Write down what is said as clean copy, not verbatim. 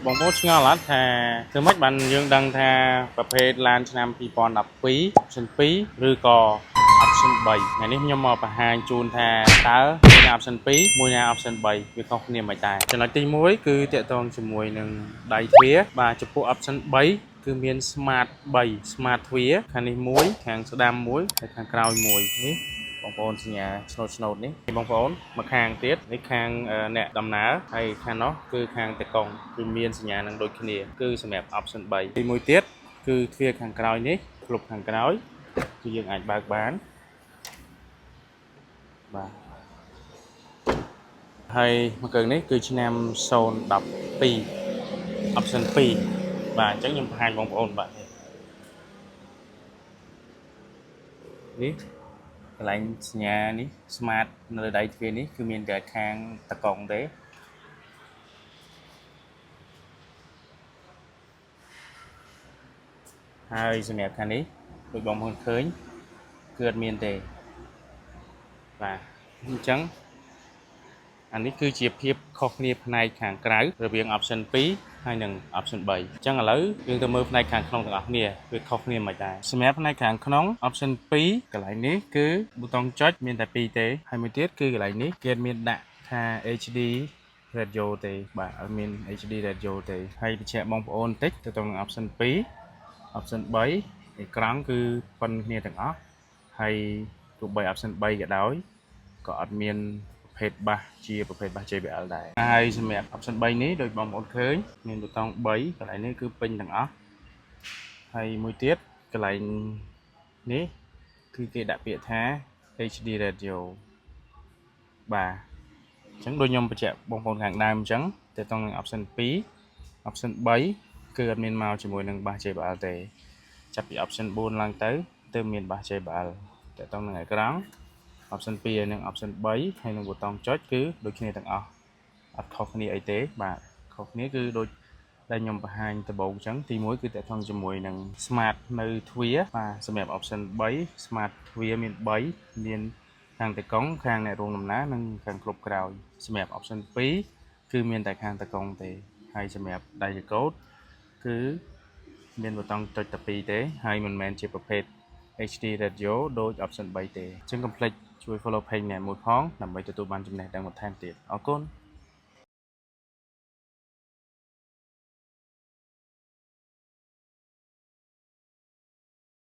បងប្អូនឆ្ងល់អត់ថាធ្វើម៉េចបានយើងដឹងថាប្រភេទឡានឆ្នាំ2012 option 2 ឬក៏ option 3ថ្ងៃនេះខ្ញុំមកបង្ហាញជូនថាតើមួយណា option 2មួយណា option 3វាខុសគ្នាមិនដែរចំណុចទី1គឺតាក់ទងជាមួយនឹងដៃទ្វារបាទចំពោះ option 3គឺមាន smart 3 smart ទ្វារខាងនេះមួយខាងស្ដាំមួយហើយខាងក្រោយមួយនេះបងប្អូនសញ្ញាឆ្នោតនេះបងប្អូនមកខាងទៀតនេះខាងអ្នកដំណើរហើយខាងនោះគឺខាងតកុងគឺមានសញ្ញានឹងដូចគ្នាគឺសម្រាប់ option 3ទីមួយទៀតគឺទ្វារខាងក្រោយនេះក្លុបខាងក្រោយគឺយើងអាចបើកបានបាទហើយមកគ្រឿងនេះគឺឆ្នាំ012 option 2បាទអញ្ចឹងខ្ញុំបង្ហាញបងប្អូនបាទនេះកន្លែងសញ្ញានេះ smart នៅលើដៃទ្វារនេះគឺមានតែខាងតកុងទេហើយសម្រាប់ខាងនេះដូចបងប្អូនឃើញគឺអត់មានទេបាទអញ្ចឹងអានេះគឺជាភាពខុសគ្នាផ្នែកខាងក្រៅរវាង option 2ហើយនិង option 3អញ្ចឹងឥឡូវយើងទៅមើលផ្នែកខាងក្នុងទាំងអស់គ្នាវាខុសគ្នាមិនដែរសម្រាប់ផ្នែកខាងក្នុង option 2កន្លែងនេះគឺប៊ូតុងចុចមានតែ2ទេហើយមួយទៀតគឺកន្លែងនេះគេមានដាក់ថា HD radio ទេបាទអត់មាន HD radio ទេហើយបញ្ជាក់បងប្អូនបន្តិចទៅក្នុង option 2 option 3អេក្រង់គឺប៉ុនគ្នាទាំងអស់ហើយទោះបី option 3ក៏ដោយក៏អត់មានប្រភេទបាសជាប្រភេទបាស JBL ដែរហើយសម្រាប់ option 3នេះដូចបងប្អូនឃើញមានប៊ូតុង3កន្លែងនេះគឺពេញទាំងអស់ហើយមួយទៀតកន្លែងនេះគឺគេដាក់ពាក្យថា HD radio បាទអញ្ចឹងដូចខ្ញុំបញ្ជាក់បងប្អូនខាងដើមអញ្ចឹងទៅក្នុង option 2 option 3គឺអត់មានមកជាមួយនឹងបាស JBL ទេចាប់ពី option 4ឡើងទៅមានបាស JBL ទៅក្នុងនឹងអេក្រង់option 2ហើយនិង option 3ហើយនឹងប៊ូតុងចុចគឺដូចគ្នាទាំងអស់អត់ខុសគ្នាអីទេបាទខុសគ្នាគឺដូចដែលខ្ញុំបង្ហាញដំបូងអញ្ចឹងទី1គឺតកតងជាមួយនឹង smart នៅទ្វារបាទសម្រាប់ option 3 smart ទ្វារមាន3មានខាងតកុងខាងអ្នករងដំណើរនិងខាងគ្រប់ក្រោយសម្រាប់ option 2គឺមានតែខាងតកុងទេហើយសម្រាប់ដៃចកោតគឺមានប៊ូតុងចុចតែ2ទេហើយមិនមែនជាប្រភេទ HD radio ដូច option 3ទេអញ្ចឹងកុំភ្លេចជួយ follow page នេះមួយផងដើម្បីទទួលបានចំណេះដឹងបន្ថែមទៀតអរគុណ